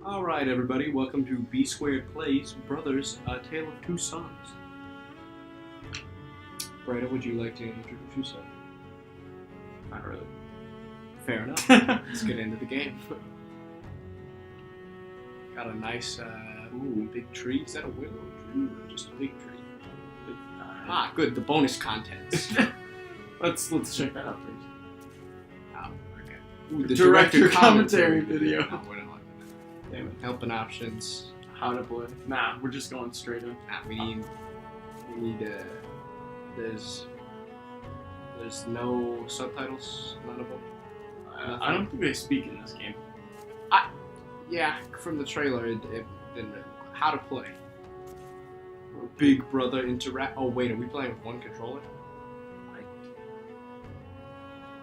Alright everybody, welcome to B Squared Plays Brothers, A Tale of Two Sons. Braden, would you like to introduce yourself? Not really. Fair enough. Let's get into the game. Got a nice, big tree. Is that a willow tree or just a big tree? Ah, good, the bonus contents. Let's check that out first. Oh, okay. Ooh, the director commentary video. Oh, we're not liking that. Damn it. Helping options. How to play. Nah, we're just going straight in. Nah, we need, there's no subtitles, none of them. I don't think they speak in this game. Yeah, from the trailer, it didn't really. How to play. Big brother interact. Oh wait, are we playing with one controller?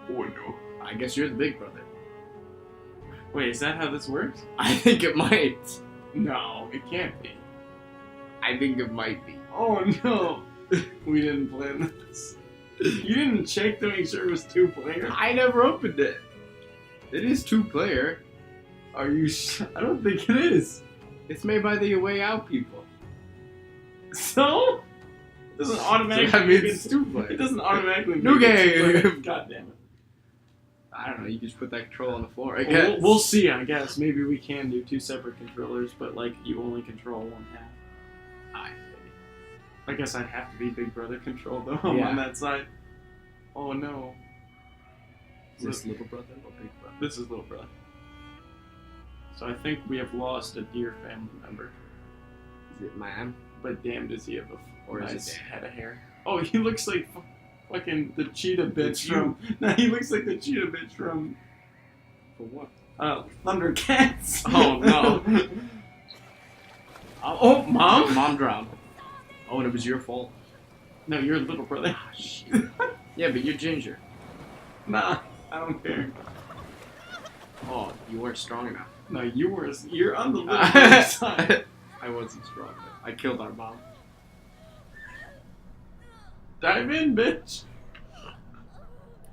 Oh no. I guess you're the big brother. Wait, is that how this works? I think it might. No, it can't be. I think it might be. Oh no. We didn't plan this. You didn't check to make sure it was 2-player? I never opened it. It is 2-player. Are you I don't think it is. It's made by the Way Out people. So? It doesn't automatically I mean, it's 2-player. It doesn't automatically New make it game. 2-player. God damn it. I don't know, you can just put that control on the floor, I guess. We'll see, I guess. Maybe we can do 2 separate controllers, but like you only control one half. I guess I'd have to be Big Brother controlled though. I'm on that side. Oh no. Is this little brother or big brother? This is little brother. So I think we have lost a dear family member. Is it man? But damn, does he have Or is nice it head of hair? Oh, he looks like fucking the cheetah bitch from. No, he looks like the cheetah bitch from. For what? Thundercats. Oh no. Oh, mom. Mom drowned. Oh, and it was your fault. No, you're a little brother. Ah, shit. Yeah, but you're ginger. Nah, I don't care. Oh, you weren't strong enough. No, you're on the little brother side. I wasn't strong enough. I killed our mom. Dive in, bitch.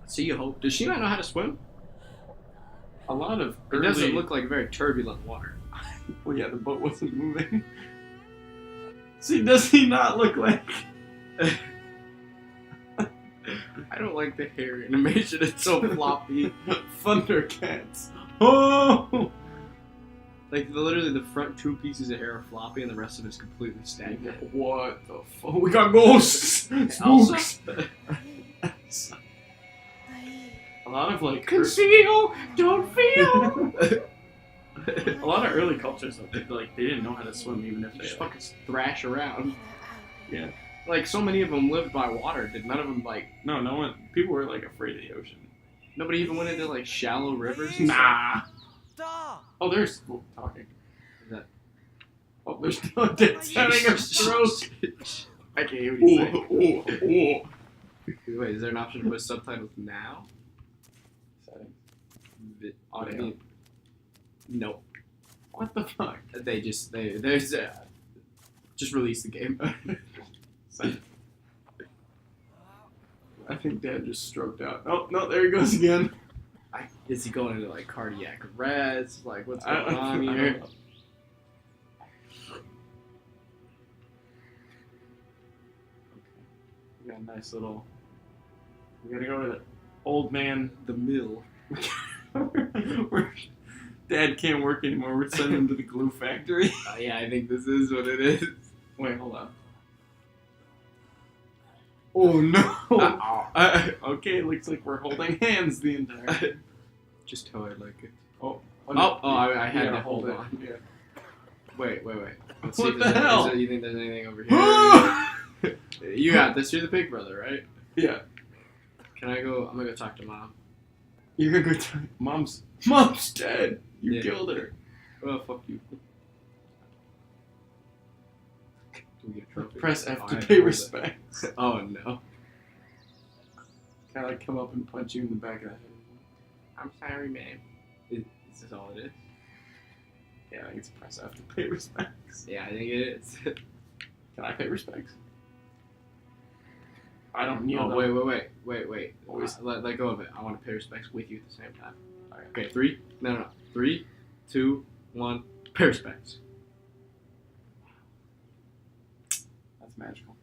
See you hope. Does she not know how to swim? A lot of It doesn't look like very turbulent water. Well, yeah, the boat wasn't moving. See, does he not look like... I don't like the hair animation. It's so floppy. Thundercats. Oh! Like, literally the front 2 pieces of hair are floppy and the rest of it is completely stagnant. What the fuck? We got ghosts! Spooks! A lot of, like... Conceal! Don't feel! A lot of early cultures, they didn't know how to swim even if they... Just fucking thrash around. Yeah. Like, so many of them lived by water. Did none of them, like... No one... People were, like, afraid of the ocean. Nobody even went into, like, shallow rivers? Nah! Oh, there's... talking. Is that... Oh, there's no dead having a stroke! I can't hear what he's saying. Oh. Wait, is there an option to put subtitles now? Settings. Audio. Nope. What the fuck? Just release the game. I think Dad just stroked out. Oh, no, there he goes again. Is he going into, like, cardiac arrest? Like, what's going on here? Okay. We got a nice little... We gotta go to the old man, The mill. Dad can't work anymore. We're sending him to the glue factory. Yeah, I think this is what it is. Wait, hold on. Oh no! Okay, looks like we're holding hands the entire time. Just how I like it. I had to hold on. Yeah. Wait. Let's What see the hell? You think there's anything over here? You got this. You're the big brother, right? Yeah. Can I go? I'm gonna go talk to Mom. You're gonna go tell Mom's dead. You killed her. Oh, fuck you. Do we get a trophy? Press F to I pay hold it. respects. Oh no. Can I come up and punch you in the back of the head? I'm sorry, man. Is this all it is? Yeah, I think it's press F to pay respects. Yeah, I think it is. Can I pay respects? I don't need. Oh, wait. Always. Let go of it. I want to pay respects with you at the same time. Alright. Okay, 3. No. 3, 2, 1. Pair of specs. That's magical.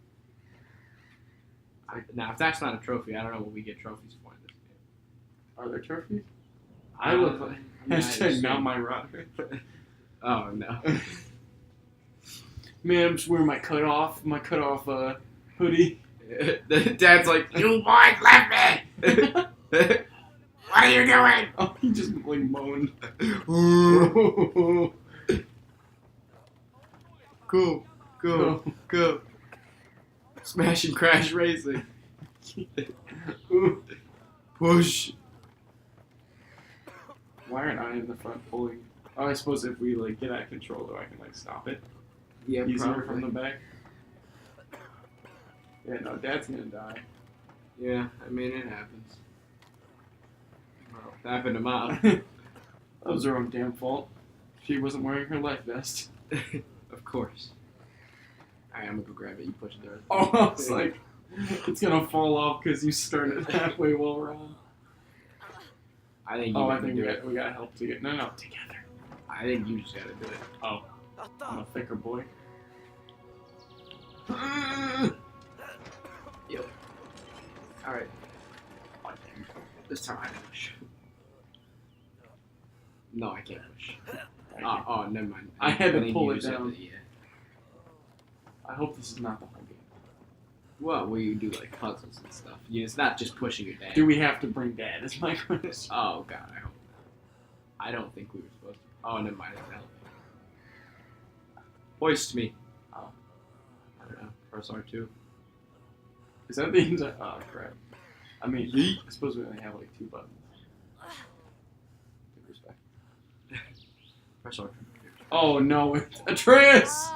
Now, if that's not a trophy, I don't know what we get trophies for in this game. Are there trophies? I look like hashtag not my rotter. Oh no. Man, I'm just wearing my cutoff hoodie. Dad's like, you boys left me! What are you doing? Oh, he just like moaned. Go. Smash and crash racing. Push. Why aren't I in the front pulling? Oh, I suppose if we like get out of control, though, I can like stop it. Yeah, easier probably. from the back. Yeah, no, Dad's gonna die. Yeah, I mean it happens. Well, it happened to Mom. That was her own damn fault. She wasn't wearing her life vest. Of course. Alright, I'm gonna go grab it. You push it there. Oh, I was like, it's gonna fall off because you started halfway while we're on. I think. I think we got help to get. No, together. I think you just gotta do it. Oh, I'm a thicker boy. Yep. Alright. This time I can push. No, I can't push. Oh, never mind. I had to think pull you it just down. have to- yeah. I hope this is not the whole game. Well, where you do like puzzles and stuff. It's not just pushing your dad. Do we have to bring Dad? Is my question. Oh god, I hope not. I don't think we were supposed to. Oh, never mind. It's elevator. Hoist me. Oh. I don't know. Press R2. Is that the entire? Oh crap. I mean, I suppose we only have like 2 buttons. With respect. Press R2. Oh no, it's Atreus!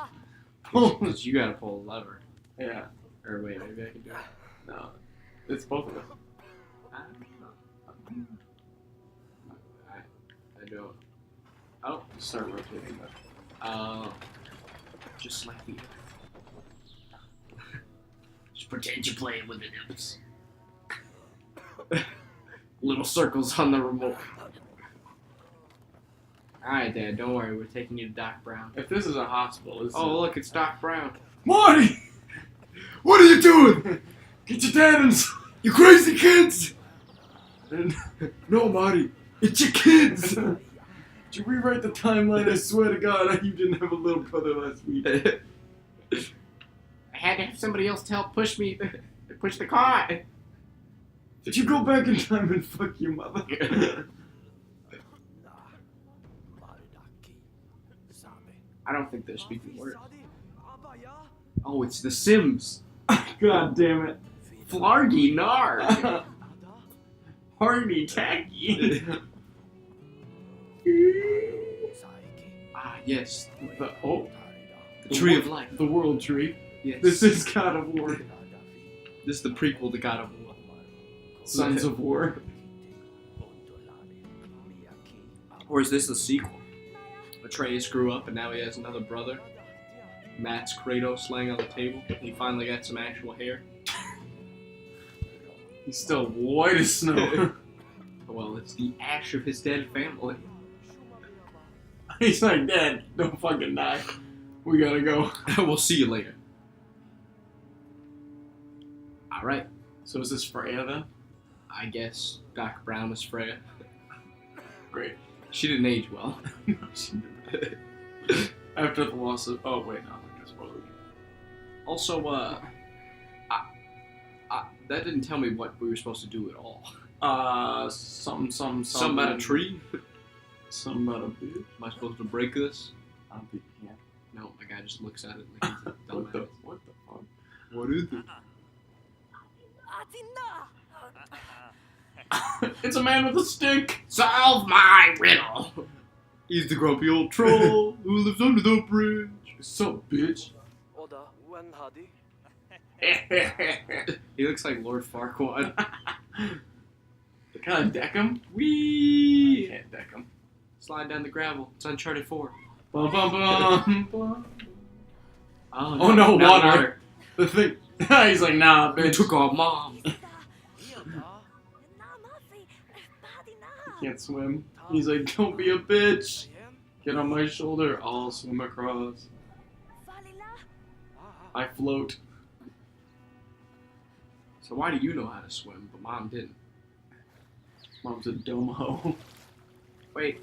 Because you gotta pull a lever. Yeah. Or wait, maybe I can do it. No. It's both of us. I don't. Oh. Just start rotating that. Just like the Just pretend you're playing with the nips. Little circles on the remote. Alright, Dad, don't worry, we're taking you to Doc Brown. If this is a hospital, Look, it's Doc Brown. Marty! What are you doing? Get your dad in! You crazy kids! No, Marty, it's your kids! Did you rewrite the timeline? I swear to God, you didn't have a little brother last week. I had to have somebody else to help push me, push the car. Did you go back in time and fuck your mother? I don't think they're speaking words. Oh, it's the Sims. God damn it. Flargy Narg. Hardy Tacky. Ah, yes. The Tree of Life. The World Tree. Yes. This is God of War. This is the prequel to God of War. Sons of War. Or is this the sequel? Atreus grew up and now he has another brother. Matt's Kratos laying on the table. He finally got some actual hair. He's still white as snow. Well, it's the ash of his dead family. He's like, Dad, don't fucking die. We gotta go. We'll see you later. Alright. So is this Freya then? I guess Doc Brown is Freya. Great. She didn't age well. She did. After the loss of... Oh, wait, no, I'm not gonna spoil it. Also, that didn't tell me what we were supposed to do at all. Some about a tree? Some about a bitch. Am I supposed to break this? I don't think you can. No, my guy just looks at it like he's a dumbass. What the fuck? What is it? It's a man with a stick! Solve my riddle! He's the grumpy old troll who lives under the bridge. What's up, bitch? He looks like Lord Farquaad. Can I deck him? Whee! I can't deck him. Slide down the gravel. It's Uncharted 4. Bum, bum, bum, bum. Oh no, not water. The thing. He's like, nah, They bitch. took our mom. He can't swim. He's like, don't be a bitch. Get on my shoulder. I'll swim across. I float. So why do you know how to swim, but Mom didn't? Mom's a dumb hoe. Wait.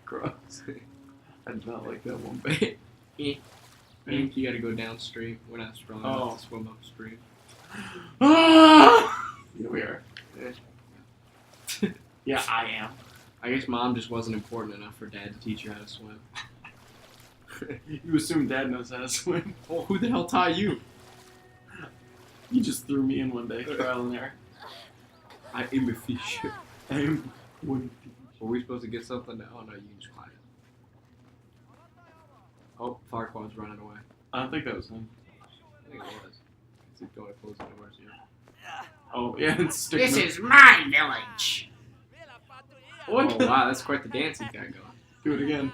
Gross. I did not like that one bit. You gotta go downstream. We're not strong enough to swim upstream. Here we are. Yeah, I am. I guess Mom just wasn't important enough for Dad to teach her how to swim. You assume Dad knows how to swim. Oh, who the hell taught you? You just threw me in one day, trial and error. I am a fish. I am one fish. Were we supposed to get something? Oh no, you can just climb it. Oh, Farquaad's running away. I don't think that was him. I think it was. Is it going to close the doors here? Oh, yeah, it's sticking. This is my village. What? Oh wow, that's quite the dance he's got going. Do it again.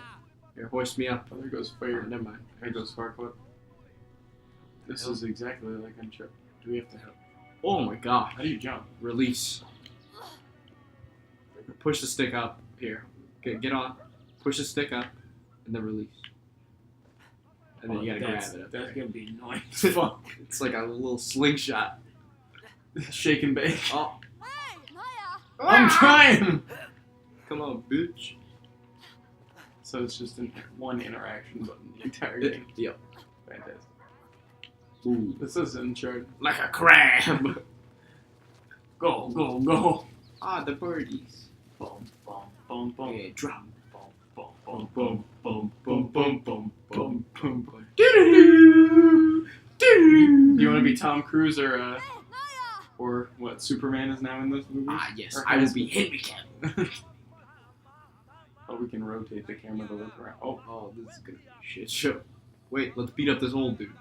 Here, hoist me up. Oh, there goes Oh, fire. never mind. There goes Farquaad. This is exactly like Uncharted. Do we have to help? Oh my god. How do you jump? Release. Push the stick up. Here. Get on. Push the stick up. And then release. And then you gotta grab it up That's there. gonna be annoying as fuck. It's like a little slingshot. Shake and bake. Oh, I'm trying! come on, bitch. So it's just one interaction button the entire game. Yep. Fantastic. Ooh. This is Uncharted. Like a crab. Go, go, go! Ah, the birdies. Boom, boom, boom, boom. Yeah, drop. Boom, boom, boom, boom, boom, boom, boom, boom, boom, boom. Do you want to be Tom Cruise or what Superman is now in this movie? Ah, yes. Or I will has be been? Henry Cavill. Oh, we can rotate the camera to look around. Oh, Oh, this is gonna be a shit show. Wait, let's beat up this old dude.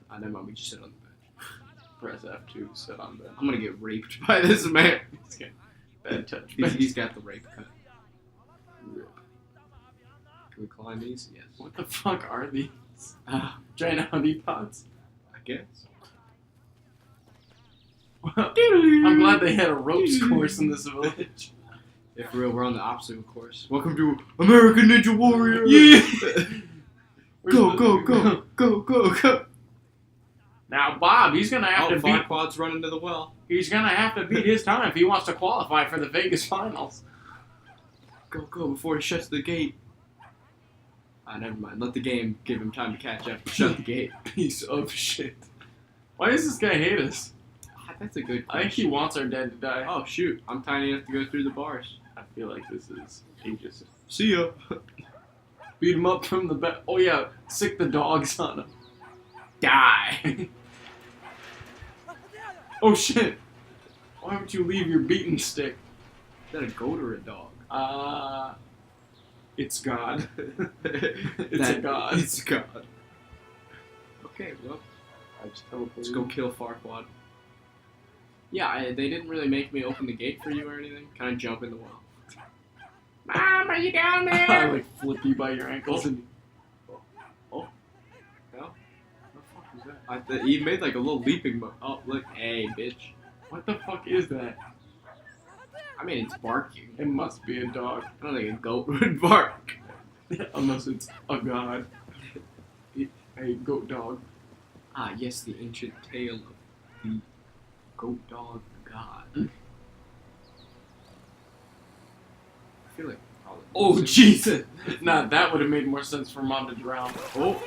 Ah, never mind. We just sit on the bench. press F2, sit on bed. I'm gonna get raped by this man. He's getting bad touch. He's got the rape cut. Can we climb these? Yes. What the fuck are these? Ah, Giant honeypots? I guess. I'm glad they had a ropes course in this village. Yeah, for real, we're on the obstacle course. Welcome to American Ninja Warrior! Yeah! Go, go, go, go, go, go! Now, Bob, he's gonna have Oh, to beat. Farquaad's running to the well. He's gonna have to beat his time if he wants to qualify for the Vegas finals. Go, go, before he shuts the gate. Ah, never mind. Let the game give him time to catch up. Shut the gate. Piece of shit. Why does this guy hate us? Ah, that's a good I think he question. wants our dad to die. Oh, shoot. I'm tiny enough to go through the bars. I feel like this is ageist. See ya. Beat him up from the back. Oh yeah, sick the dogs on him. Die. Oh shit! Why would you leave your beaten stick? Is that a goat or a dog? It's God. It's a god. It's a god. Okay, well, I just teleported. let's go kill Farquaad. Yeah, they didn't really make me open the gate for you or anything. Can I jump in the well? Mom, are you down I there? like flip you by your ankles and. No? What the fuck is that? He made like a little leaping mo- Oh, look. Hey, bitch. What the fuck is that? I mean, it's barking. It must be a dog. I don't think a goat would bark. Unless it's a god. A goat dog. Ah, yes, the ancient tale of the goat dog god. I feel like probably. Oh Jesus! Nah, that would have made more sense for Mom to drown. Oh!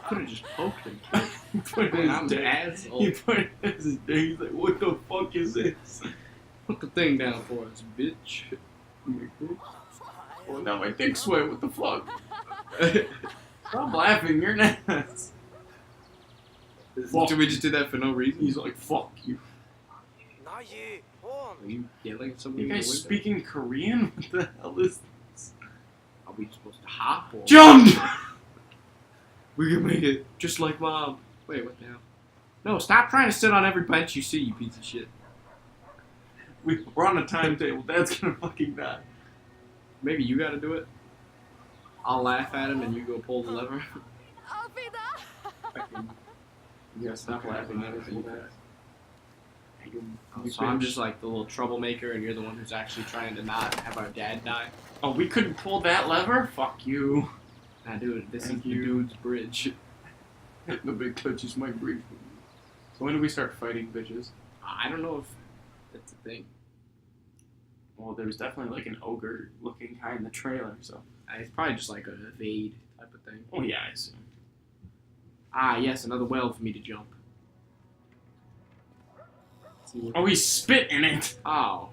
Could have just poked him. He put Man, I'm his an dick. asshole. He put his dick. He's like, what the fuck is this? Put the thing down for us, bitch. Oh, now my dick sweat. What the fuck? Stop laughing. You're an ass. Did we just do that for no reason? He's like, fuck you. Are you yelling at someone You in the guys window? speaking Korean? What the hell is this? Are we supposed to hop or... Jump! We can make it just like Mom. Wait, what the hell? No, stop trying to sit on every bench you see, you piece of shit. We're on a timetable. Dad's gonna fucking die. Maybe you gotta do it. I'll laugh at him and you go pull the lever. You gotta stop laughing at us. Hey, So I'm just like the little troublemaker, and you're the one who's actually trying to not have our dad die. Oh, we couldn't pull that lever? Fuck you. Nah, dude, this Thank is you. the dude's bridge. The big touch is my bridge. So when do we start fighting bitches? I don't know if that's a thing. Well, there was definitely like an ogre-looking guy in the trailer, so. It's probably just like a evade type of thing. Oh yeah, I assume. Ah, yes, another well for me to jump. Oh, he spit in it! Oh,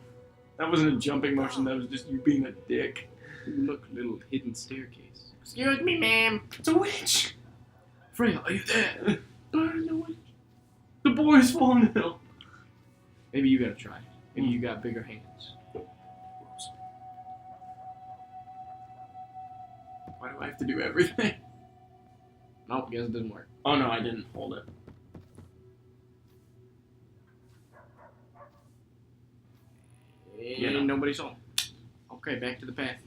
That wasn't a jumping motion, that was just you being a dick. look, little hidden staircase. Excuse me, ma'am. It's a witch! Freya, are you there? The witch. The boy's falling down. Maybe you gotta try. Maybe you got bigger hands. Why do I have to do everything? Nope, guess it didn't work. Oh no, I didn't hold it. And nobody's home. Okay, back to the path.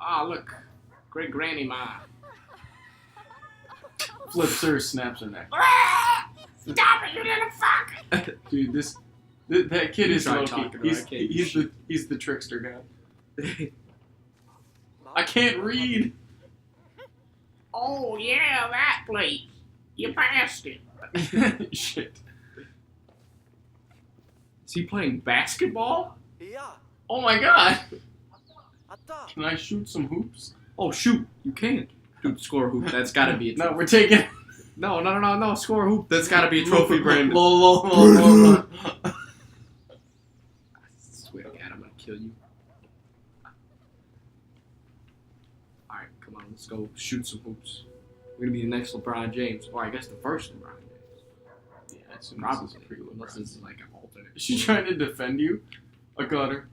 Ah, look. Great Granny Ma. Flips her, snaps her neck. Stop it, you little fuck! Dude, that kid You is try low-key. talking to that kid. He's the trickster guy. I can't read. Oh, yeah, that place. You passed it. Shit. Is he playing basketball? Oh my god. Can I shoot some hoops? Oh, shoot. You can't. Dude, score a hoop. That's gotta be a trophy. No, we're taking. No. Score a hoop. That's gotta be a trophy, Brandon. Lol. I swear to God, I'm gonna kill you. Alright, come on, let's go shoot some hoops. We're gonna be the next LeBron James. Or I guess the first LeBron James. Yeah, I assume Probably. this is pre-LeBron. Unless this is like an alternate. Is she trying to defend you? I got her.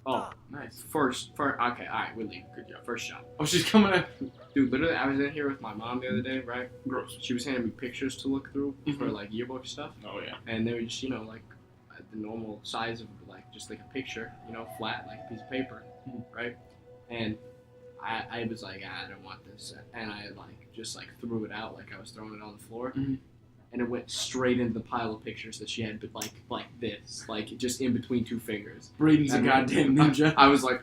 Oh, Nice. first. Okay, alright, we leave. Good job. First shot. Oh, she's coming at. Dude, literally, I was in here with my mom the other day, right? Gross. She was handing me pictures to look through for Mhm. like yearbook stuff. Oh yeah. And they were just, like the normal size of like just like a picture, flat like a piece of paper, right? And I was like, I don't want this, and I like just like threw it out like I was throwing it on the floor, Mhm. and it went straight into the pile of pictures that she had, but like this, like just in between two fingers. Braden's a And goddamn ninja. I was like,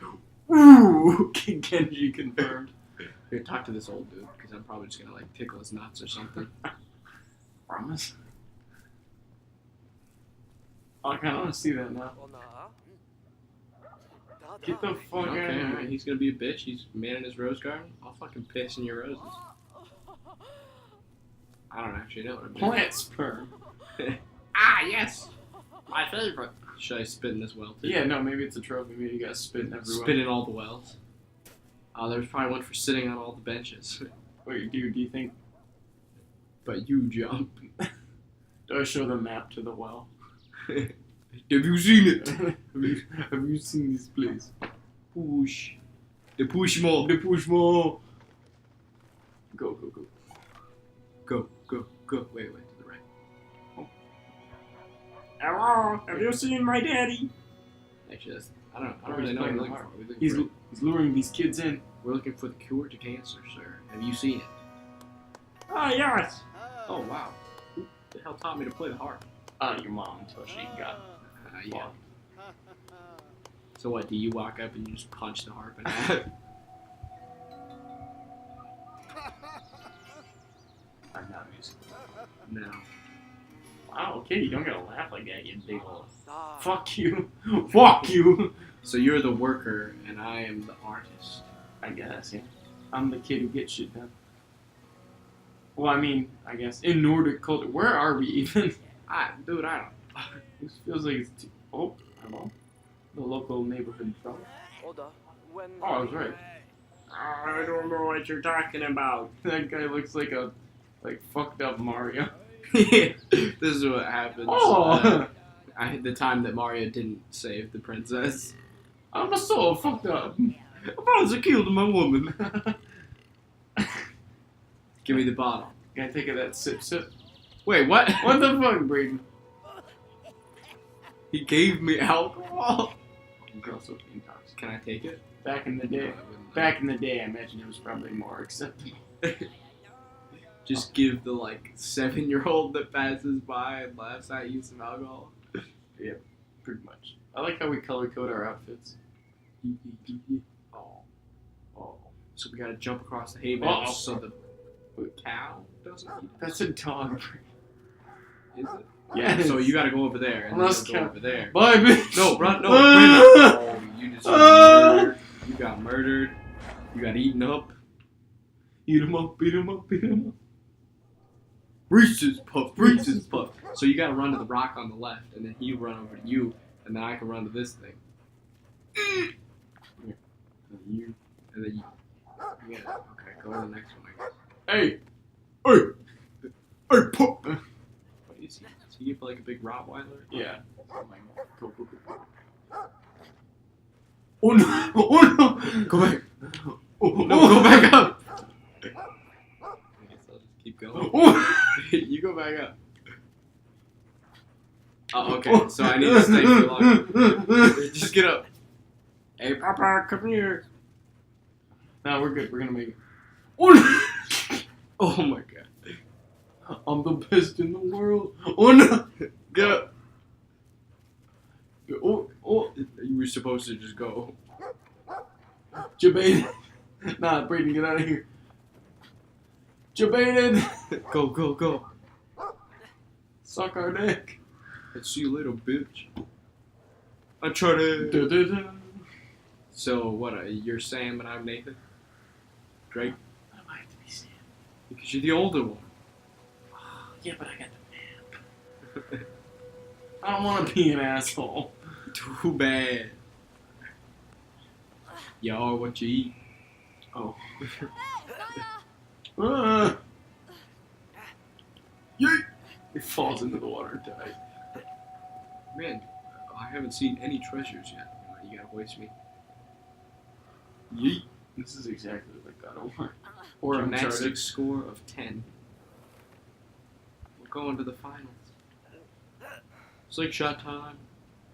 ooh. Genji confirmed. Here, talk to this old dude, because I'm probably just gonna like tickle his nuts or something. Promise. Oh, I kind of want to see that now. Get the fuck out Okay, of here. alright, he's gonna be a bitch. He's manning his rose garden. I'll fucking piss in your roses. I don't actually know what I'm doing. Plant sperm. Ah, yes. My favorite. Should I spit in this well too? Yeah, no, maybe it's a trophy. Maybe you got spit everywhere. Spit in all the wells. There's probably one for sitting on all the benches. Wait, dude, do you think? But you jump. Do I show the map to the well? Have you seen it? Have you seen this place? Push. The push more. The push more. Go. Go. Wait, to the right. Hello, have you seen my daddy? Actually, I don't really know what we're looking for. He's luring these kids in. We're looking for the cure to cancer, sir. Have you seen it? Ah, yes. Oh, wow. Who the hell taught me to play the harp? Your mom until she got Yeah. So what, do you walk up and you just punch the harp in half? I'm not musical. No. Wow, okay, you don't gotta laugh like that, you big ol'. Fuck you. Fuck you. So you're the worker, and I am the artist. I guess, yeah. I'm the kid who gets shit done. Well, I mean, I guess, in Nordic culture, where are we even? Dude, I don't. This feels like it's too... Oh, hello. The local neighborhood trouble. Oh, I was right. I don't know what you're talking about. That guy looks like a, fucked up Mario. This is what happens. Oh! The time that Mario didn't save the princess. I'm so fucked up. I killed my woman. Give me the bottle. Can I take that sip? Wait, what? What the fuck, Braden? He gave me alcohol. Girl, so intoxicated. Can I take it? Back in the day, I imagine it was probably more acceptable. Just give the like 7-year-old that passes by and laughs at you some alcohol. Pretty much. I like how we color code our outfits. Oh. So we gotta jump across the hay Uh-oh. bales so the cow doesn't eat us. That's a dog. Is it? Yeah. So you gotta go over there and then Unless go cow- over there. Bye, bitch. No, Brandon. Oh, you just got murdered. You got murdered. You got eaten up. Eat him up, beat him up, beat him up. Reese's Puff. So you gotta run to the rock on the left, and then he'll run over to you, and then I can run to this thing. You. And then you. Yeah. Okay, go to the next one, I guess. Hey, Pup. What is he? Is he like a big Rottweiler? yeah. Oh my God. Go. Oh no! Oh no! Go back. Oh, No, go back up. I guess I'll just keep going. Oh. You go back up. Oh, okay. So I need to stay for longer. Just get up. Hey, Papa, come here. No, we're good. We're gonna make it. Oh, no. Oh my god. I'm the best in the world. Oh no! Get up. Oh, You were supposed to just go. Jabated. Nah, Braden, get out of here. Jabated. Go. Suck our dick. Let's see you later, bitch. Uncharted. Da-da-da. So, what, you're Sam and I'm Nathan? Drake? I might have to be Sam. Because you're the older one. Yeah, but I got the map. I don't want to be an asshole. Too bad. You are what you eat. Oh. Yeet! It falls into the water and dies. Man, I haven't seen any treasures yet. You gotta hoist me. Yeet! This is exactly like God of War. Or Uncharted. Gymnastics score of 10. We're going to the finals. Slingshot time.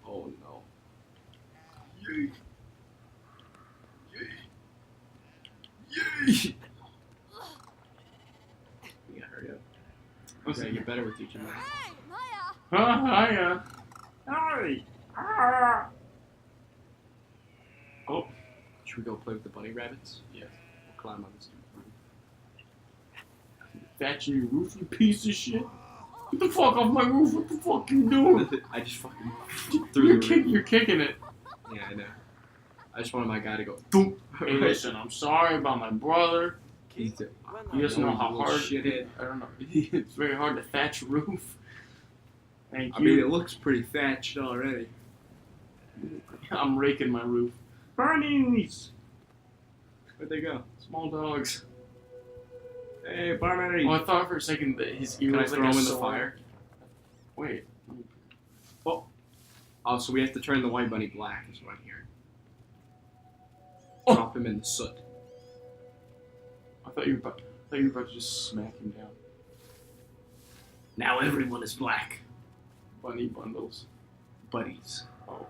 Oh no. Yeet! Yeet! You gotta hurry up. You gotta get better with your gymnastics. Hiya! Hey! Oh. Should we go play with the bunny rabbits? Yes. We'll climb on this roof. Thatching your roof, you piece of shit. Get the fuck off my roof, what the fuck you doing? I just fucking threw the roof. You're kicking it. Yeah, I know. I just wanted my guy to go thump. Hey, listen, I'm sorry about my brother. You just know how hard shithead. I don't know. It's very hard to thatch a roof. Thank I you. mean, it looks pretty thatched already. I'm raking my roof. Bunnies! Where'd they go? Small dogs. Hey, bunny! Oh, I thought for a second that his ear Can I was throw like him a in the sword. fire? Wait. Oh, so we have to turn the white bunny black is what I'm hearing. Oh. Drop him in the soot. I thought you were about to just smack him down. Now everyone is black. Bunny bundles. Buddies. Oh.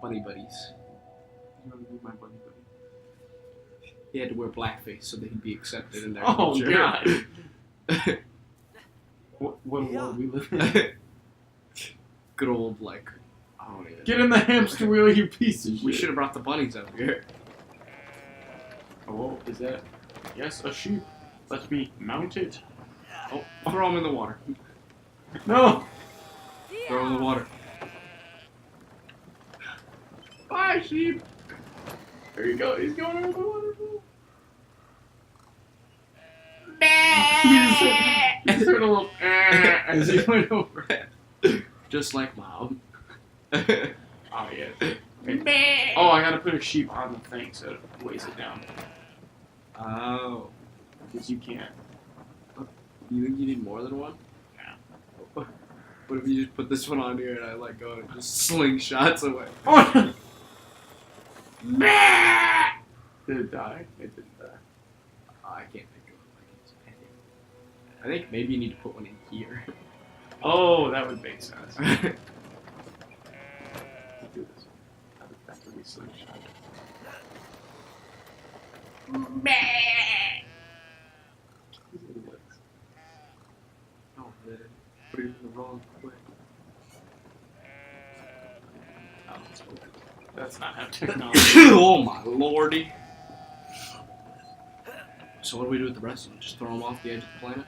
Bunny buddies. You want to be my bunny buddy? He had to wear blackface so that he'd be accepted in their Oh, culture. God. What world we live in? Good old, like, I don't even Get in the hamster wheel, you piece of shit. We should have brought the bunnies over here. Oh, is that? Yes, a sheep. Let's be mounted. Oh, throw him in the water. No! Throw him in the water. Bye, sheep! There you go, he's going over the waterfall. He just heard a little as he went over. Just like Mom. Oh, yeah. Oh, I gotta put a sheep on the thing so it weighs it down. Oh. Because you can't. You think you need more than one? Yeah. What if you just put this one on here and I let go and it just slingshots away? Oh! Did it die? It didn't die. Oh, I can't think of it. Like it's petty. I think maybe you need to put one in here. Oh, that would make sense. Let's do this. After we slingshot it. That's not how technology. Oh my lordy. So what do we do with the rest of them? Just throw them off the edge of the planet?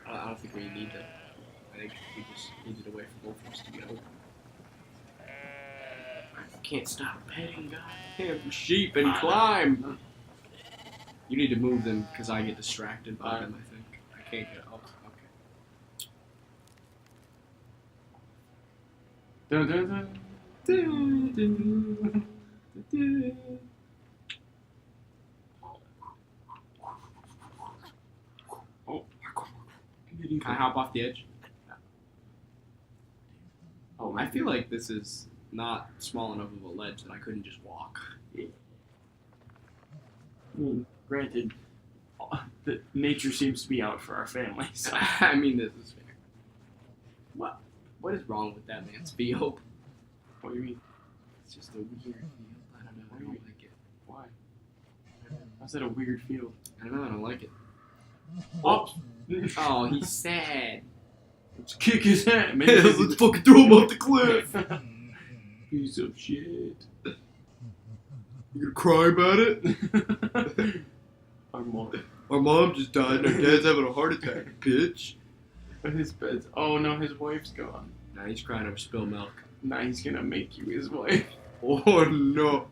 I don't think we need to. I think we just needed a way for both of us to get over. I can't stop petting goddamn sheep and climb. You need to move them because I get distracted by them, I think. I can't get up. Okay. Dun, dun, dun. Dun, dun, dun. Oh, Can I hop off the edge? Oh, I feel like this is not small enough of a ledge that I couldn't just walk. Granted, the nature seems to be out for our family. So. I mean, this is fair. What is wrong with that man's field? What do you mean? It's just a weird field. I don't know. I don't like it. Why? How's that a weird field? I don't know. I don't like it. Oh, Oh, he's sad. let's kick his head, man. Let's fucking throw him off the cliff. Piece of shit. You gonna cry about it? Our mom just died and our dad's having a heart attack, bitch. His bed's. Oh no, his wife's gone. Now he's crying over spilled milk. Now he's gonna make you his wife. Oh no.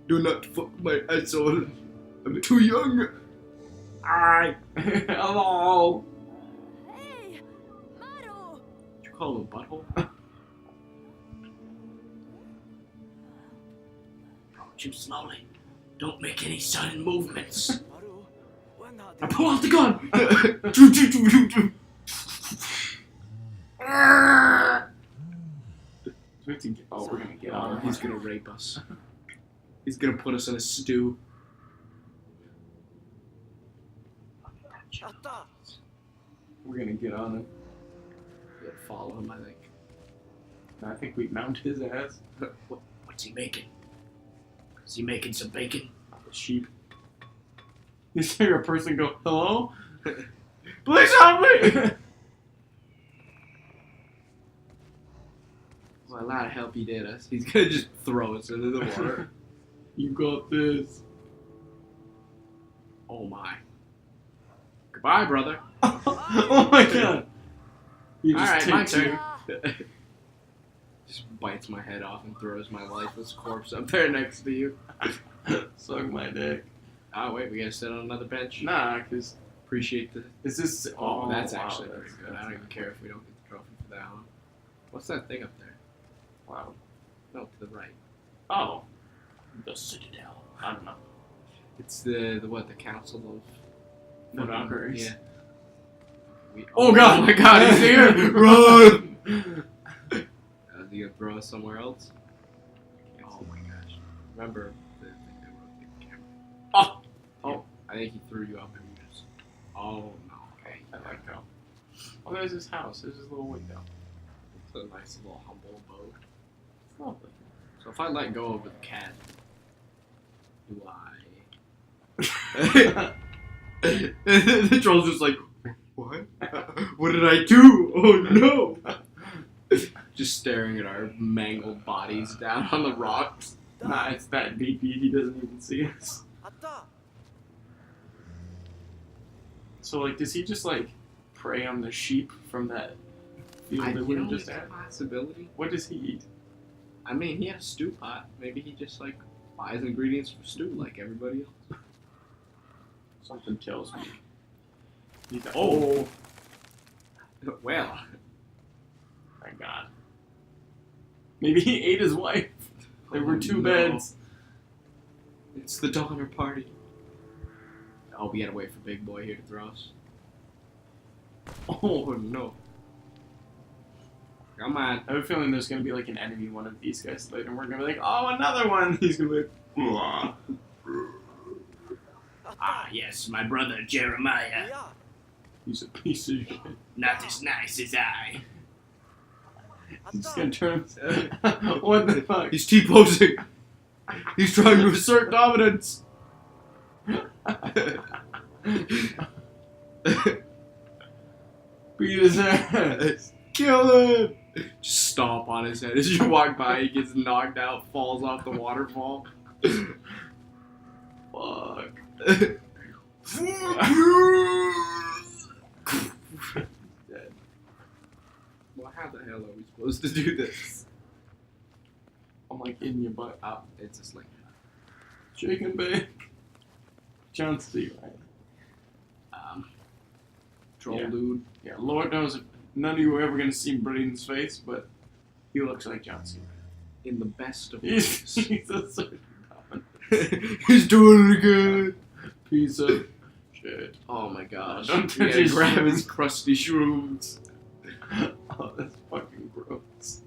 Do not fuck my asshole. I'm too young. Alright. Hello. Hey, Maru! Did you call him a butthole? Approach him slowly. Don't make any sudden movements. I pull out the gun! Oh, we're gonna get on. He's gonna rape us. He's gonna put us in a stew. We're gonna get on him. We'll follow him, I think. I think we mount his ass. What's he making? Is he making some bacon? The sheep. You hear a person go, hello? Please help me! Well, a lot of help he did us. He's gonna just throw us into the water. You got this. Oh my. Goodbye, brother. Oh my god. You just Alright, my take turn. Just bites my head off and throws my lifeless corpse up there next to you. Suck my dick. Oh, wait, we gotta sit on another bench. Nah, cause Appreciate the. is this? Oh, that's wow, actually that's- pretty good. I don't even care if we don't get the trophy for that one. What's that thing up there? Wow. No, to the right. Oh, the Citadel. I don't know. It's the council of. No dockeries. Yeah. Oh god! Oh my god, he's here! Run! Is he gonna throw us somewhere else? Oh my gosh. Remember the thing that rotated the camera? Oh! Oh. I think he threw you up and you just. Oh no. Okay. I like how. Oh, there's his house. There's his little window. It's a nice little humble abode. It's lovely. So if I let go of the cat, do I? The troll's just like, what? What did I do? Oh no! Just staring at our mangled bodies down on the rocks. Nah, it's that beefy. He doesn't even see us. So, like, does he just, like, prey on the sheep from that field that we were just it's a at? possibility. What does he eat? I mean, he had a stew pot. Maybe he just, like, buys ingredients for stew like everybody else. Something tells me. He's Oh. Well. My god. Maybe he ate his wife. There were two no. beds. It's the Donner Party. Oh, we gotta wait for Big Boy here to throw us. Oh no. Come on. I have a feeling there's gonna be like an enemy one of these guys later, and we're gonna be like, oh, another one! He's gonna be like, "Wah." Ah, yes, my brother Jeremiah. He's a piece of shit. Not as nice as I. He's just gonna turn him. What the fuck? He's T-posing. He's trying to assert dominance. Beat his ass. Kill him. Just stomp on his head as you walk by. He gets knocked out, falls off the waterfall. Fuck. Dead. Well, how the hell are we supposed to do this? I'm like in your butt. Oh, it's a sling. Shake and bake. John C, right? Troll Yeah. dude. Yeah, Lord knows if none of you are ever going to see Braden's face, but he looks like John C. In the best of He's, ways. he's a certain common He's doing it again. piece of shit. Oh my gosh. Don't We touch gotta his grab shrooms. his crusty shrooms. Oh, that's fucking gross.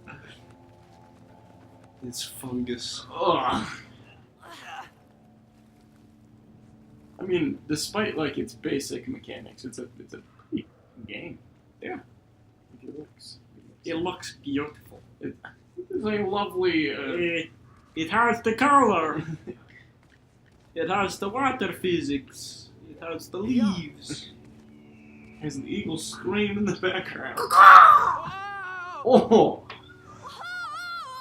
It's fungus. Ugh. I mean, despite like its basic mechanics, it's a pretty game. Yeah. It looks. It looks beautiful. It's a lovely. It has the color. It has the water physics. It has the leaves. There's an eagle scream in the background. Wow. Oh,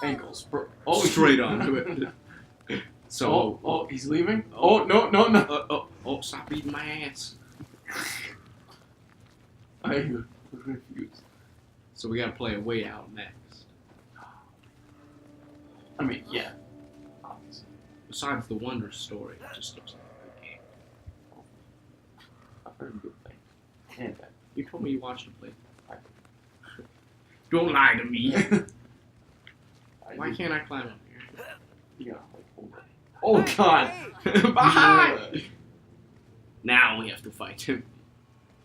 ankles. Oh, Straight onto it. So. Oh, he's leaving. Oh, no. Stop eating my ass. I refuse. So we gotta play a way out next. I mean, yeah. Obviously. Besides the wonder story, it just looks like a good game. I've heard good things. And that. You told me you watched it play. Don't lie to me. Why can't I climb up here? You gotta like hold it. Oh God! Behind! Now we have to fight him.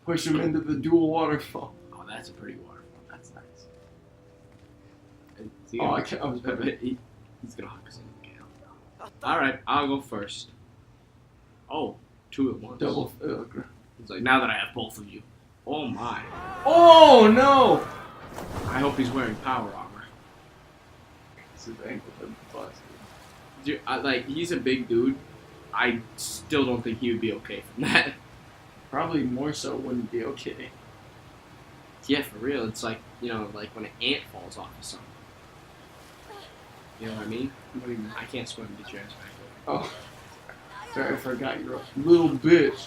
Push him into the dual waterfall. Oh, that's a pretty waterfall. That's nice. Is he Oh, gonna- I was better. He's gonna hook us in the gale. Alright, I'll go first. Oh, two at once. Double. He's like, now that I have both of you. Oh my. Oh no! I hope he's wearing power armor. This is ankle busted. Dude, he's a big dude. I still don't think he would be okay from that. Probably more so wouldn't be okay. Yeah, for real. It's like, like when an ant falls off of something. You know what I mean? What do you mean? I can't swim. Get your ass back over. Oh, sorry, I forgot you're a little bitch.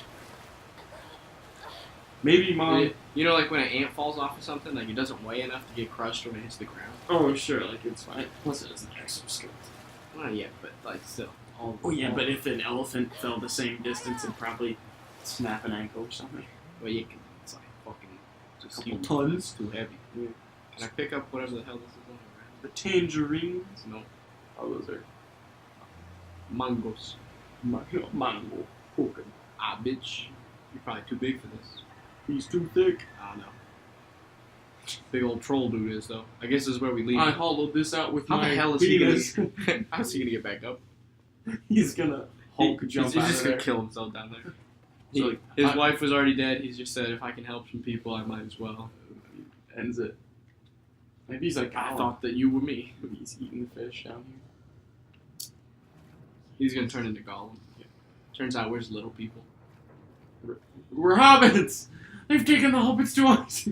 Maybe mom. Like when an ant falls off of something, like it doesn't weigh enough to get crushed when it hits the ground. Oh, sure, like it's fine. Plus, it doesn't have some skeleton. Not yet, but like still. Oh yeah, but if an elephant fell the same distance, it'd probably snap an ankle or something. Well, you can. It's like fucking just Couple huge. tons. It's too heavy. Yeah. Can I pick up whatever the hell this is on the The tangerines. ground? No. Oh, those are Mangos. mango. Okay. Ah, bitch. You're probably too big for this. He's too thick. I don't know. Big old troll dude is though. I guess this is where we leave. I hollowed this out with How my the hell is he penis. gonna? How's he gonna get back up? He's gonna Hulk jump He's out just of gonna there. kill himself down there. So, His wife was already dead. He's just said, if I can help some people, I might as well. Ends it. Maybe he's like, I thought that you were me. he's eating the fish down He's gonna turn into Gollum. Turns out we're just little people. here. We're hobbits. They've taken the hobbits to us.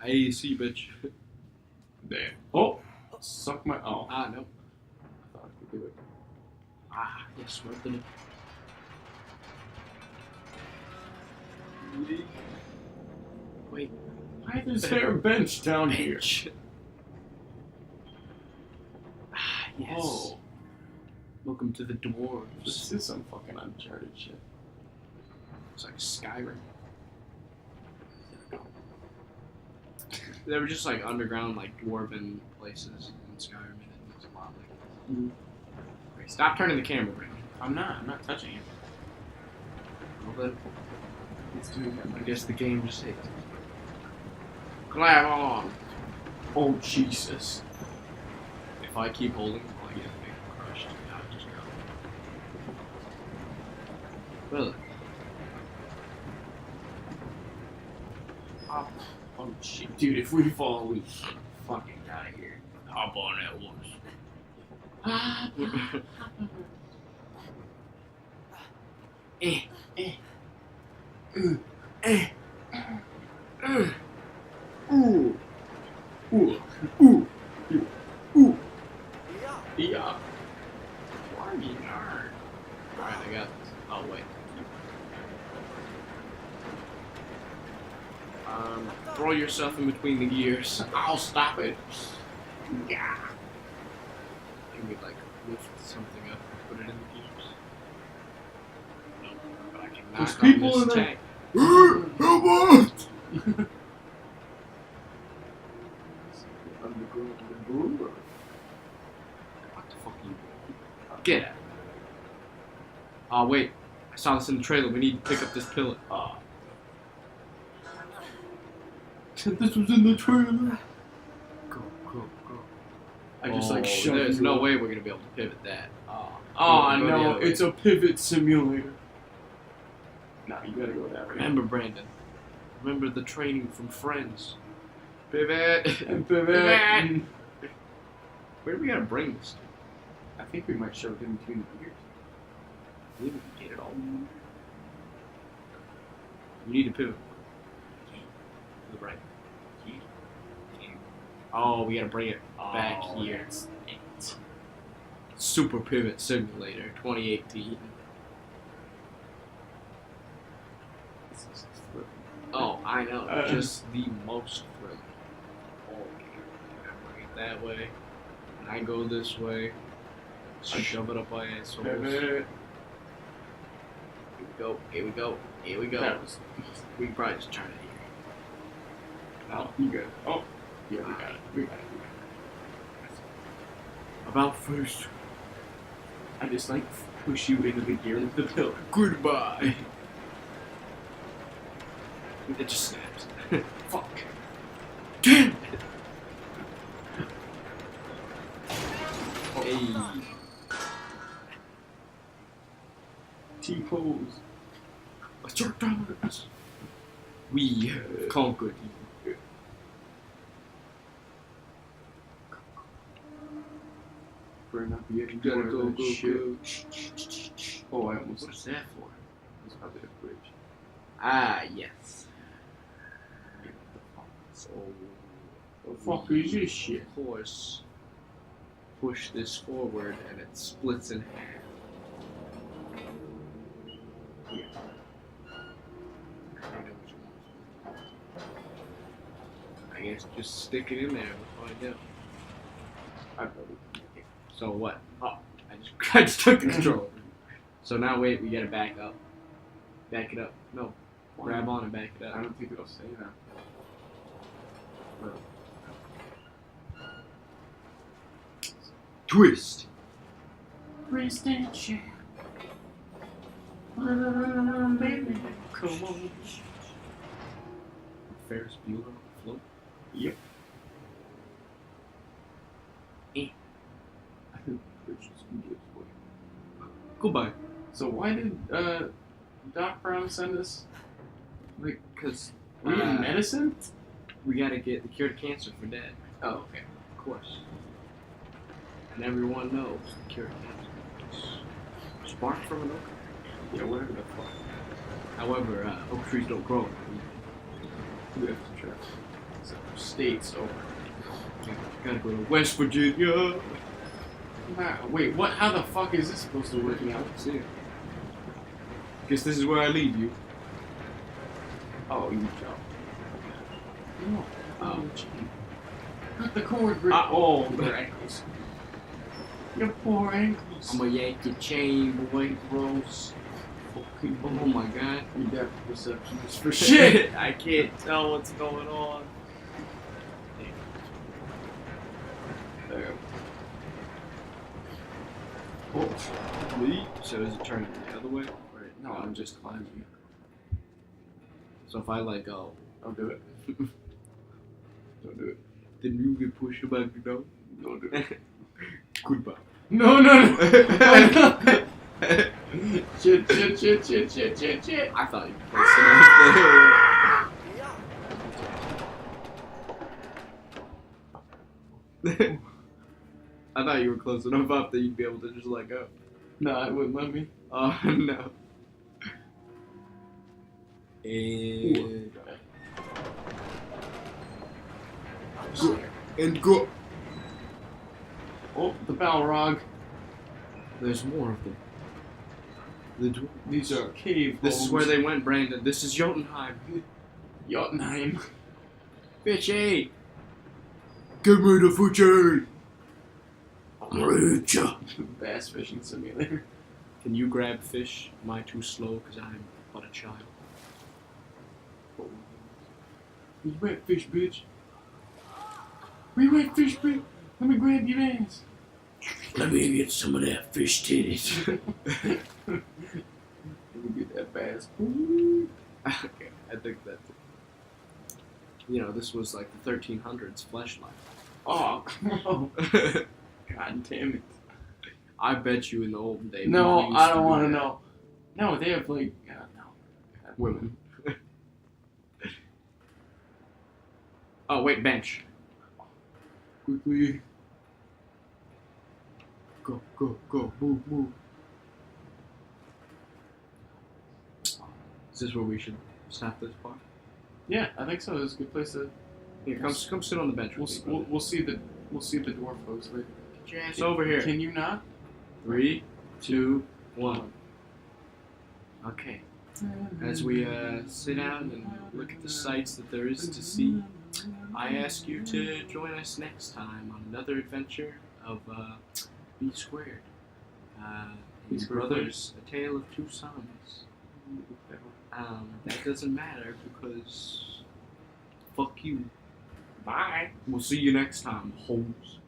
Hey, see, bitch. There. Oh, suck my. Oh, Ah, no. I thought I could do it. Ah, yes, we're gonna. Wait. Why is there a bench down here? Bitch. Ah, yes. Oh, Welcome to the dwarves. this is some fucking Uncharted shit. It's like Skyrim. They were just like underground, like dwarven places in Skyrim, and it looks a lot like this. Mm. Okay, stop turning the camera around. I'm not touching it. Well, then, It's doing that. I guess the game just hates it. Climb on! Oh Jesus! If I keep holding, I'll get crushed. I'll just go. Well, Oh shit, dude! If we fall, we fucking die here. hop on at once. Ooh, ooh, ooh. up. Barney, nerd. Alright, I got this. Oh, wait. Throw yourself in between the gears. I'll stop it. Yeah. Can we, like, lift something up and put it in the gears? No, but I can There's knock people on in this there. tank. What the fuck are you doing? Get out. Oh, wait. I saw this in the trailer. We need to pick up this pillar. This was in the trailer. Go, go, go. I just like shoved There's you no up. way we're gonna be able to pivot that. Oh Go the no, other way. it's a pivot simulator. No, you gotta go that way. Remember, Brandon. Remember the training from Friends. Pivot. And Pivot. pivot. Where do we gotta bring this to? I think we might shove it in between the gears. I believe we can get it all. You need to pivot. To the right. Oh, we gotta bring it back here. That's it. Super Pivot Simulator 2018. This is thrilling. Oh, I know. Uh. Just the most thrilling. Okay. I bring it that way. And I go this way. Shove it up my assholes. Here Pivot. we go. Here we go. Here we go. That was. We can probably just turn it here. Oh, you good. Oh, yeah, we got it. We got it. About first. I just like push you into the gear of the pillar. Goodbye. It just snaps. Fuck. Damn it. Hey. T-pose. What's your dominance? We have conquered you. We're not the You gotta go, go, shit. go. Oh, I almost. What is that for? It's probably a bridge. Ah, yes. So, The fuck is this shit? of course, push this forward and it splits in half. Yeah. I guess just stick it in there and we'll find out. I probably. So what? Oh, I just took the control. So now wait, we gotta back up. Back it up. No. Grab on and back it I up. don't think it'll say that. But Twist! twist and shout. Baby, come on. Ferris Bueller float. Yep. I think Rich is gonna give away. Goodbye. So why did Doc Brown send us? Like, Because we in medicine? we gotta get the cure to cancer for Dad. Oh, okay. Of course. And everyone knows the cure to cancer is spark from an oak. Yeah, whatever the fuck. However, oak trees don't grow. We have to try. So states over. Gotta go to West Virginia. Wow, wait, what? How the fuck is this supposed to work out? See. Guess this is where I leave you. Oh, you jump. No. Oh. Gee. Cut the cord, Rick. Oh, Your ankles. Your poor ankles. I'm gonna yank your chain, boy. Gross. Fucking Oh my god. Your depth perception is for Shit! I can't tell what's going on. There. Oh, leap. So is it turning the other way? Or No, I'm just climbing. So if I let go, I'll do it. Don't do it. then you get pushed back down. Don't do it. Goodbye. No, no, no. Shit, shit, shit, shit, shit, shit, shit. I thought you were close enough there. I thought you were close enough up that you'd be able to just let go. No, it wouldn't let me. Oh no. And go. And go. Oh, the Balrog. There's more of them. The These are cave This is homes. where they went, Brandon. This is Jotunheim. Jotunheim. Fishy! Give me the fishy! I'm rich. Bass fishing simulator. Can you grab fish? Am I too slow because I'm but a child? You wet fish, bitch. We wet fish, bitch. Let me grab your ass. Let me get some of that fish titties. Let me get that bass. Okay, I think that. You know, this was like the 1300s fleshlight. Oh, God damn it. I bet you in the olden days. No, people used I to don't do want to that. know. No, they have like, no. Women. Oh, wait, bench. Quickly. Go, go, go, move, move. Is this where we should stop this part? Yeah, I think so. It's a good place to. Here, come sit on the bench We'll, with me. we'll see the dwarf folks later. Get your ass over here. Can you not? 3, 2, 1. Okay. As we sit down and look at the sights that there is to see, I ask you to join us next time on another adventure of B Squared. These brothers, A Tale of Two Sons. That doesn't matter because fuck you. Bye. We'll see you next time, hoes.